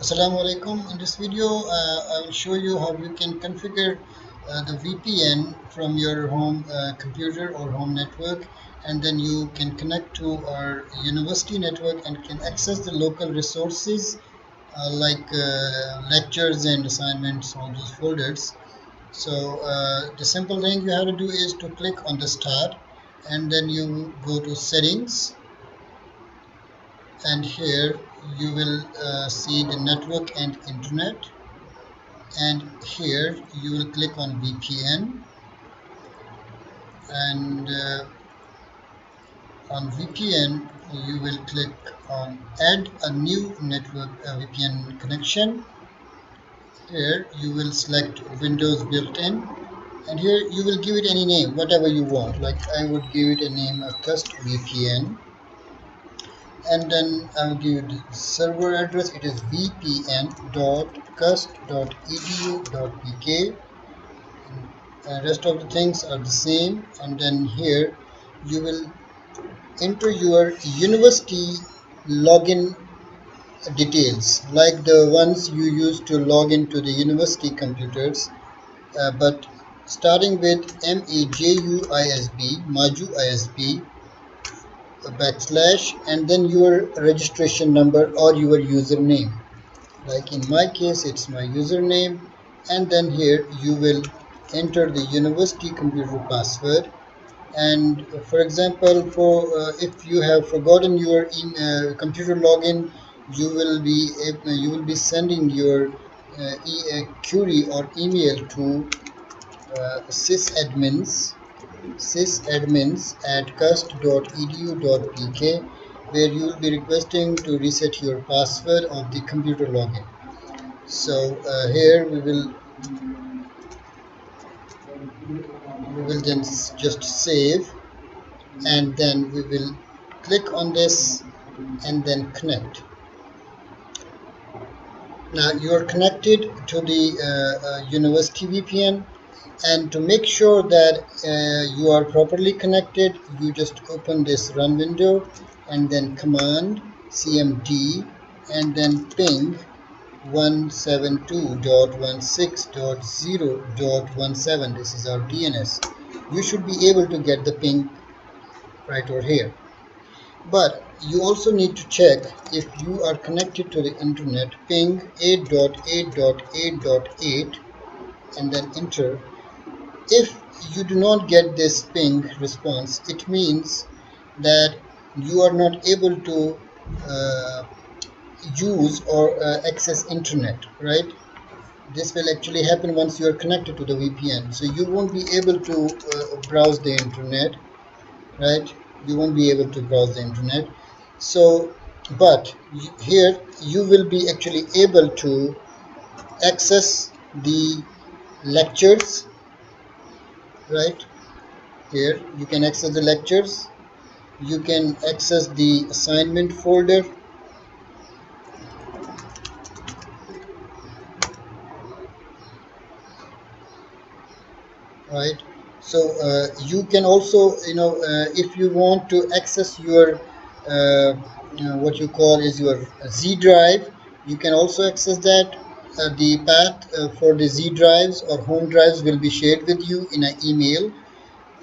Assalamu alaikum. In this video, I will show you how you can configure the VPN from your home computer or home network, and then you can connect to our university network and can access the local resources like lectures and assignments, all those folders. So the simple thing you have to do is to click on the start, and then you go to settings, and here you will see the network and internet, and here you will click on VPN, and on VPN you will click on add a new network VPN connection. Here you will select Windows built-in, and here you will give it any name, whatever you want. Like I would give it a name of CUST VPN, and then I will give it the server address. It is vpn.cust.edu.pk. Rest of the things are the same, and then here you will enter your university login details like the ones you use to log into the university computers, but starting with MAJUISB backslash, and then your registration number or your username. Like in my case it's my username, and then here you will enter the university computer password. And for example, for if you have forgotten your computer login, you will be sending your query or email to sysadmins at cust.edu.pk, where you will be requesting to reset your password of the computer login. So here we will then just save, and then we will click on this and then connect. Now you are connected to the university VPN, and to make sure that you are properly connected, you just open this run window and then command cmd and then ping 172.16.0.17. This is our DNS. You should be able to get the ping right over here. But you also need to check if you are connected to the internet, ping 8.8.8.8 and then enter. If you do not get this ping response, it means that you are not able to use or access internet, right? This will actually happen once you are connected to the VPN. So you won't be able to browse the internet, right? You won't be able to browse the internet. So but here you will be actually able to access the lectures, right? Here you can access the lectures, you can access the assignment folder, right? So you can also, if you want to access your what you call is your Z drive, you can also access that. The path for the Z drives or home drives will be shared with you in an email,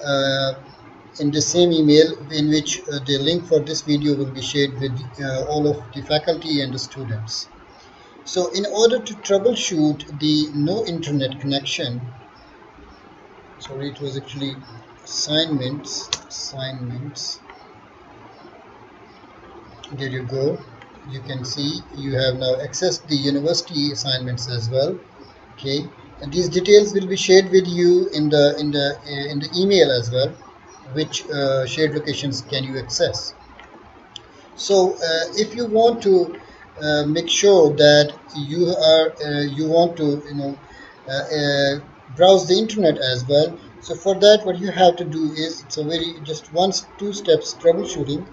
uh, in the same email in which the link for this video will be shared with all of the faculty and the students. So in order to troubleshoot the no internet connection, sorry, it was actually assignments, there you go. You can see you have now accessed the university assignments as well. Okay, and these details will be shared with you in the email as well, which shared locations can you access. So if you want to make sure that you want to browse the internet as well, so for that what you have to do is, it's a very just two steps troubleshooting.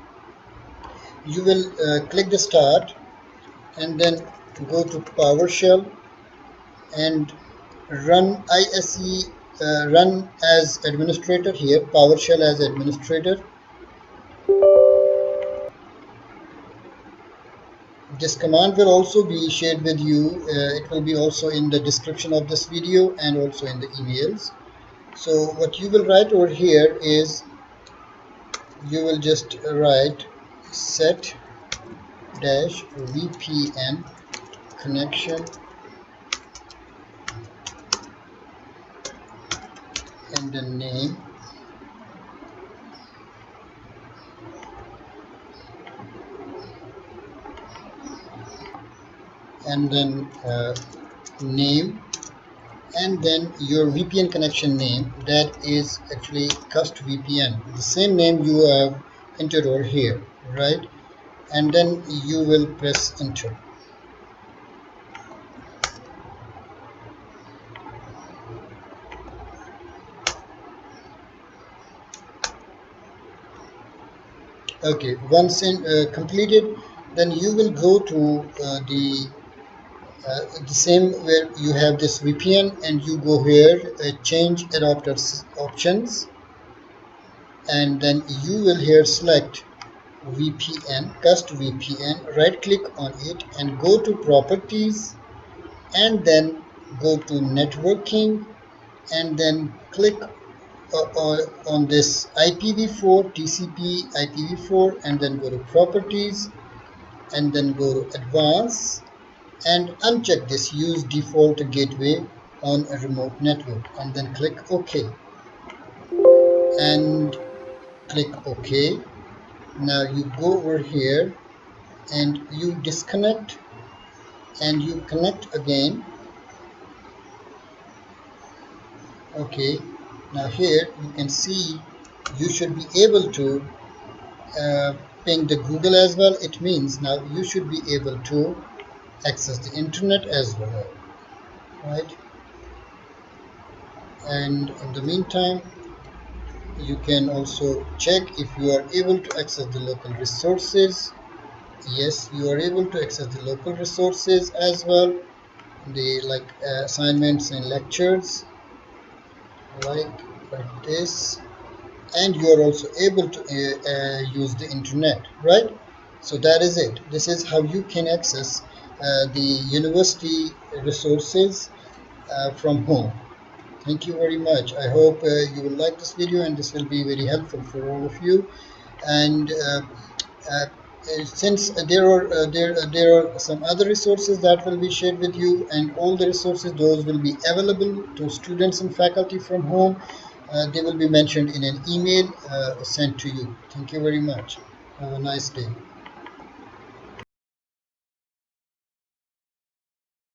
You will click the start and then go to PowerShell and run ISE, run as administrator. Here PowerShell as administrator. This command will also be shared with you. It will be also in the description of this video and also in the emails. So what you will write over here is, you will just write set dash VPN connection and the name, and then name, and then your VPN connection name, that is actually CUST VPN, the same name you have entered over here, right? And then you will press enter. Okay, once completed, then you will go to the same where you have this VPN, and you go here, change adapters options, and then you will here select VPN, CUST VPN, right click on it and go to properties, and then go to networking, and then click on this IPv4 TCP IPv4, and then go to properties, and then go to advanced, and uncheck this use default gateway on a remote network, and then click OK, and click OK. Now you go over here and you disconnect and you connect again. Okay, now here you can see you should be able to ping the Google as well. It means now you should be able to access the internet as well, right? And in the meantime, you can also check if you are able to access the local resources. Yes, you are able to access the local resources as well, the assignments and lectures, like this, and you are also able to use the internet, right? So that is it. This is how you can access the university resources from home. Thank you very much. I hope you will like this video, and this will be very helpful for all of you. And uh, since there are some other resources that will be shared with you, and all the resources, those will be available to students and faculty from home. They will be mentioned in an email sent to you. Thank you very much. Have a nice day.